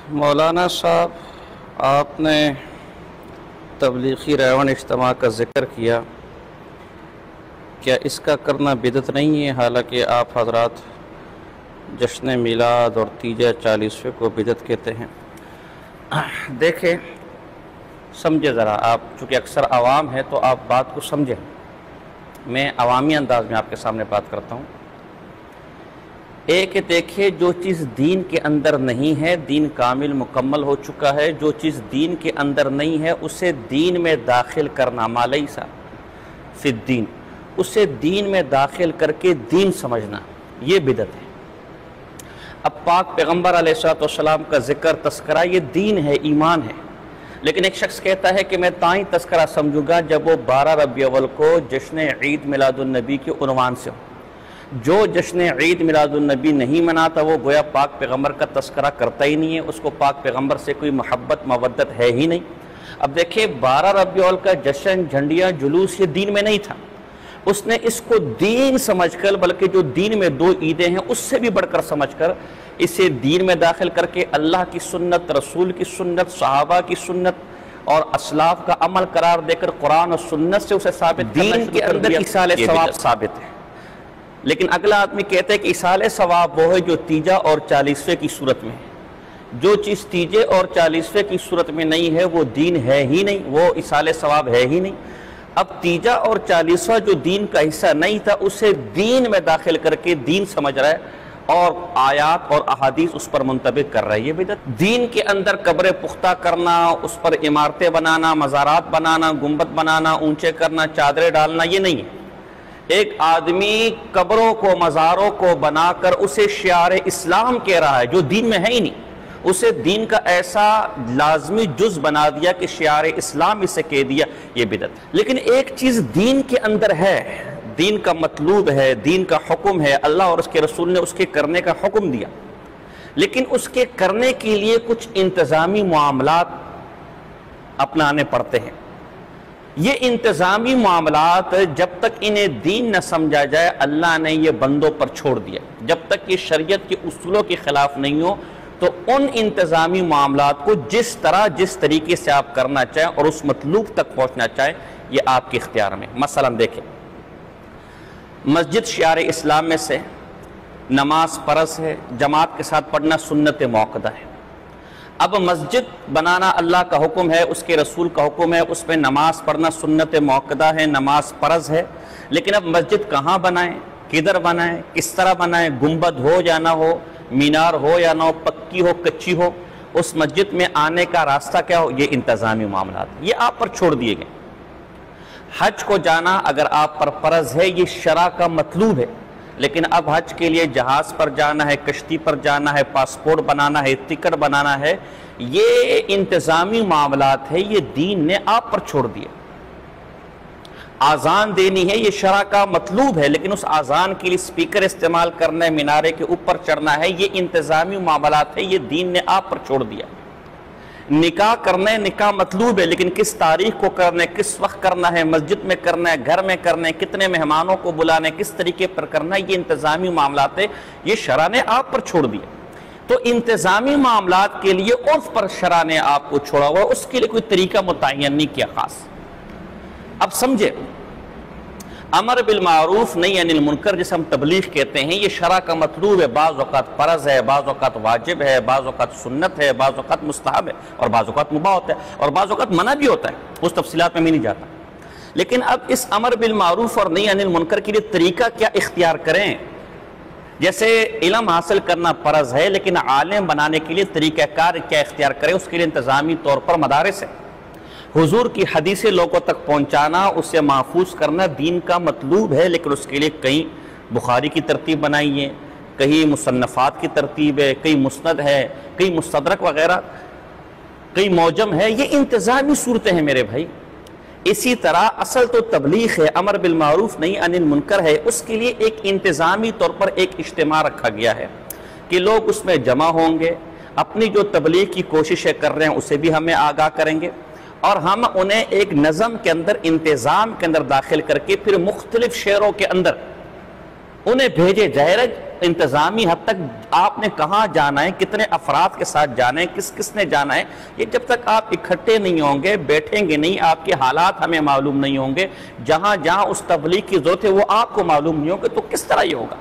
مولانا صاحب، آپ نے تبلیغی ریون اجتماع کا ذکر کیا، کیا اس کا کرنا بدعت نہیں ہے؟ حالانکہ آپ حضرات جشن میلاد اور تیجہ 40ویں کو بدعت کہتے ہیں۔ دیکھیں، سمجھے ذرا، آپ چونکہ اکثر عوام ہے تو آپ بات کو سمجھیں۔ میں عوامی انداز میں آپ کے سامنے بات کرتا ہوں۔ ایک دیکھیں، جو چیز دین کے اندر نہیں ہے، دین کامل مکمل ہو چکا ہے، جو چیز دین کے اندر نہیں ہے اسے دین میں داخل کرنا، ما لیس فی الدین، اسے دین میں داخل کر کے دین سمجھنا، یہ بدعت ہے۔ اب پاک پیغمبر علیہ السلام کا ذکر تذکرہ یہ دین ہے، ایمان ہے، لیکن ایک شخص کہتا ہے کہ میں تائیں تذکرہ سمجھوں گا جب وہ 12 ربیع الاول کو جشن عید میلاد النبی کے عنوان سے ہو۔ جو جشن عید میلاد النبی نہیں مناتا وہ گویا پاک پیغمبر کا تذکرہ کرتا ہی نہیں ہے، اس کو پاک پیغمبر سے کوئی محبت مودت ہے ہی نہیں۔ اب دیکھیں، 12 ربیع الاول کا جشن، جھنڈیاں، جلوس، یہ دین میں نہیں تھا۔ اس نے اس کو دین سمجھ کر، بلکہ جو دین میں 2 عیدیں ہیں اس سے بھی بڑھ کر سمجھ کر، اسے دین میں داخل کر کے اللہ کی سنت، رسول کی سنت، صحابہ کی سنت اور اسلاف کا عمل قرار دے کر قرآن اور سنت سے اسے ثابت دین کے اندر ایصال ثواب ثابت ہے۔ لیکن اگلا آدمی کہتا ہے کہ ایصال ثواب وہ ہے جو تیجہ اور 40ویں کی صورت میں ہے۔ جو چیز تیجے اور 40ویں کی صورت میں نہیں ہے وہ دین ہے ہی نہیں، وہ ایصال ثواب ہے ہی نہیں۔ اب تیجہ اور 40واں جو دین کا حصہ نہیں تھا اسے دین میں داخل کر کے دین سمجھ رہا ہے اور آیات اور احادیث اس پر منطبق کر رہا ہے، یہ بدعت۔ دین کے اندر قبریں پختہ کرنا، اس پر عمارتیں بنانا، مزارات بنانا، گنبد بنانا، اونچے کرنا، چادریں ڈالنا، یہ نہیں ہے۔ ایک آدمی قبروں کو، مزاروں کو بنا کر اسے شعار اسلام کہہ رہا ہے جو دین میں ہے ہی نہیں، اسے دین کا ایسا لازمی جز بنا دیا کہ شعار اسلام اسے کہہ دیا، یہ بدعت۔ لیکن ایک چیز دین کے اندر ہے، دین کا مطلوب ہے، دین کا حکم ہے، اللہ اور اس کے رسول نے اس کے کرنے کا حکم دیا، لیکن اس کے کرنے کے لیے کچھ انتظامی معاملات اپنانے پڑتے ہیں۔ یہ انتظامی معاملات جب تک انہیں دین نہ سمجھا جائے اللہ نے یہ بندوں پر چھوڑ دیا۔ جب تک یہ شریعت کے اصولوں کے خلاف نہیں ہو تو ان انتظامی معاملات کو جس طریقے سے آپ کرنا چاہیں اور اس مطلوب تک پہنچنا چاہیں، یہ آپ کے اختیار میں۔ مثلا دیکھیں، مسجد شعار اسلام میں سے نماز فرض ہے، جماعت کے ساتھ پڑھنا سنت موقدہ ہے۔ اب مسجد بنانا اللہ کا حکم ہے، اس کے رسول کا حکم ہے، اس میں نماز پڑھنا سنت موقدہ ہے، نماز فرض ہے، لیکن اب مسجد کہاں بنائیں، کدھر بنائیں، کس طرح بنائیں، گنبد ہو یا نہ ہو، مینار ہو یا نہ ہو، پکی ہو کچی ہو، اس مسجد میں آنے کا راستہ کیا ہو، یہ انتظامی معاملات یہ آپ پر چھوڑ دیے گئے۔ حج کو جانا اگر آپ پر فرض ہے، یہ شرع کا مطلوب ہے، لیکن اب حج کے لیے جہاز پر جانا ہے، کشتی پر جانا ہے، پاسپورٹ بنانا ہے، ٹکٹ بنانا ہے، یہ انتظامی معاملات ہے، یہ دین نے آپ پر چھوڑ دیا۔ آذان دینی ہے، یہ شرع کا مطلوب ہے، لیکن اس آذان کے لیے سپیکر استعمال کرنا ہے، مینارے کے اوپر چڑھنا ہے، یہ انتظامی معاملات ہے، یہ دین نے آپ پر چھوڑ دیا۔ نکاح کرنا ہے، نکاح مطلوب ہے، لیکن کس تاریخ کو کرنا ہے، کس وقت کرنا ہے، مسجد میں کرنا ہے، گھر میں کرنا ہے، کتنے مہمانوں کو بلانا ہے، کس طریقے پر کرنا ہے، یہ انتظامی معاملات ہے، یہ شرع نے آپ پر چھوڑ دیا۔ تو انتظامی معاملات کے لیے عرف پر شرع نے آپ کو چھوڑا ہوا، اس کے لیے کوئی طریقہ متعین نہیں کیا خاص۔ اب سمجھے، امر بالمعروف نہی عن المنکر جسے ہم تبلیغ کہتے ہیں، یہ شرع کا مطلوب ہے، بعض اوقات فرض ہے، بعض اوقات واجب ہے، بعض اوقات سنت ہے، بعض اوقات مستحب ہے، اور بعض اوقات مباح ہوتا ہے، اور بعض اوقات منع بھی ہوتا ہے، اس تفصیلات میں نہیں جاتا۔ لیکن اب اس امر بالمعروف اور نہی عن المنکر کے لیے طریقہ کیا اختیار کریں؟ جیسے علم حاصل کرنا فرض ہے، لیکن عالم بنانے کے لیے طریقہ کار کیا اختیار کریں؟ اس کے لیے انتظامی طور پر مدارس ہے، حضور کی حدیثیں لوگوں تک پہنچانا، اسے محفوظ کرنا دین کا مطلوب ہے، لیکن اس کے لیے کہیں بخاری کی ترتیب بنائی ہے، کہیں مصنفات کی ترتیب ہے، کہیں مسند ہے، کہیں مستدرک وغیرہ، کہیں موجم ہے، یہ انتظامی صورتیں ہیں میرے بھائی۔ اسی طرح اصل تو تبلیغ ہے، امر بالمعروف نہی عن المنکر ہے، اس کے لیے ایک انتظامی طور پر ایک اجتماع رکھا گیا ہے کہ لوگ اس میں جمع ہوں گے، اپنی جو تبلیغ کی کوششیں کر رہے ہیں اسے بھی ہمیں آگاہ کریں گے، اور ہم انہیں ایک نظم کے اندر، انتظام کے اندر داخل کر کے پھر مختلف شہروں کے اندر انہیں بھیجے جائے انتظامی حد تک آپ نے کہاں جانا ہے، کتنے افراد کے ساتھ جانا ہے، کس کس نے جانا ہے، یہ جب تک آپ اکٹھے نہیں ہوں گے، بیٹھیں گے نہیں، آپ کے حالات ہمیں معلوم نہیں ہوں گے، جہاں جہاں اس تبلیغ کی ضرورت ہے وہ آپ کو معلوم نہیں ہوں گے، تو کس طرح یہ ہوگا؟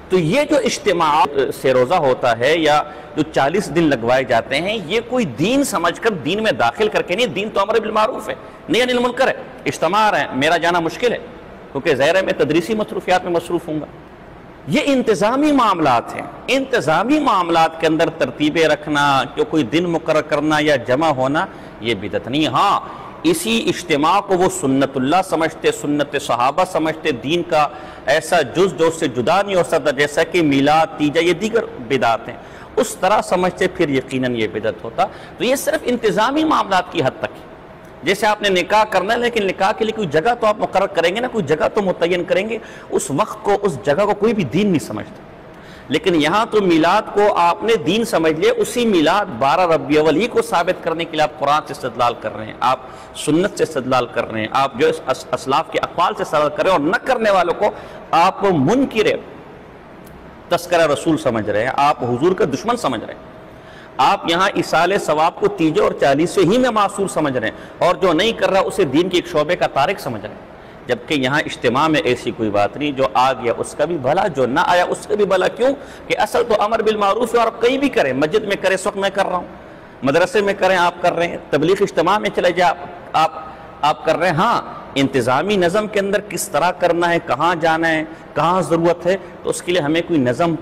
تو یہ جو اجتماعات سے روزہ ہوتا ہے یا جو 40 دن لگوائے جاتے ہیں، یہ کوئی دین سمجھ کر دین میں داخل کر کے نہیں، دین تو امر بالمعروف ہے، نہی عن المنکر ہے۔ اجتماع ہے، میرا جانا مشکل ہے کیونکہ ظاہر ہے میں تدریسی مصروفیات میں مصروف ہوں گا۔ یہ انتظامی معاملات ہیں، انتظامی معاملات کے اندر ترتیبیں رکھنا، جو کوئی دن مقرر کرنا یا جمع ہونا، یہ بدعت نہیں۔ ہاں، اسی اجتماع کو وہ سنت اللہ سمجھتے، سنت صحابہ سمجھتے، دین کا ایسا جز جو اس سے جدا نہیں ہو سکتا، جیسا کہ میلاد، تیجا، یہ دیگر بدعات ہیں، اس طرح سمجھتے، پھر یقیناً یہ بدعت ہوتا۔ تو یہ صرف انتظامی معاملات کی حد تک ہے۔ جیسے آپ نے نکاح کرنا ہے، لیکن نکاح کے لیے کوئی جگہ تو آپ مقرر کریں گے نا، کوئی جگہ تو متعین کریں گے، اس وقت کو، اس جگہ کو کوئی بھی دین نہیں سمجھتا۔ لیکن یہاں تو میلاد کو آپ نے دین سمجھ لیا، اسی میلاد 12 ربیع الاول ہی کو ثابت کرنے کے لیے آپ قرآن سے استدلال کر رہے ہیں، آپ سنت سے استدلال کر رہے ہیں، آپ جو اسلاف کے اقوال سے استدلال کر رہے ہیں، اور نہ کرنے والوں کو آپ منکر تذکرہ رسول سمجھ رہے ہیں، آپ حضور کا دشمن سمجھ رہے ہیں۔ آپ یہاں ایصال ثواب کو تیجے اور 40 ہی میں معصور سمجھ رہے ہیں، اور جو نہیں کر رہا اسے دین کے ایک شعبے کا تارک سمجھ رہے ہیں، جبکہ یہاں اجتماع میں ایسی کوئی بات نہیں، جو آ گیا اس کا بھی بھلا، جو نہ آیا اس کا بھی بھلا۔ کیوں کہ اصل تو امر بالمعروف ہے، اور آپ کہیں بھی کریں، مسجد میں کریں، اس وقت میں کر رہا ہوں، مدرسے میں کریں، آپ کر رہے ہیں، تبلیغ اجتماع میں چلے جائیں، آپ کر رہے ہیں۔ ہاں، انتظامی نظم کے اندر کس طرح کرنا ہے، کہاں جانا ہے، کہاں ضرورت ہے، تو اس کے لیے ہمیں کوئی نظم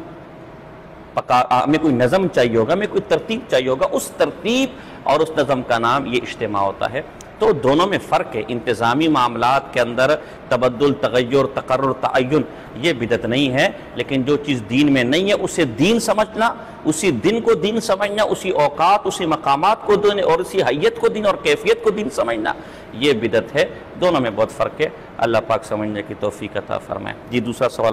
چاہیے ہوگا، ہمیں کوئی ترتیب چاہیے ہوگا، اس ترتیب اور اس نظم کا نام یہ اجتماع ہوتا ہے۔ تو دونوں میں فرق ہے۔ انتظامی معاملات کے اندر تبدل، تغیر، تقرر، تعین یہ بدعت نہیں ہے، لیکن جو چیز دین میں نہیں ہے اسے دین سمجھنا، اسی دن کو دین سمجھنا، اسی اوقات، اسی مقامات کو دین، اور اسی حیت کو دین اور کیفیت کو دین سمجھنا، یہ بدعت ہے۔ دونوں میں بہت فرق ہے۔ اللہ پاک سمجھنے کی توفیق عطا فرمائے۔ جی، دوسرا سوال۔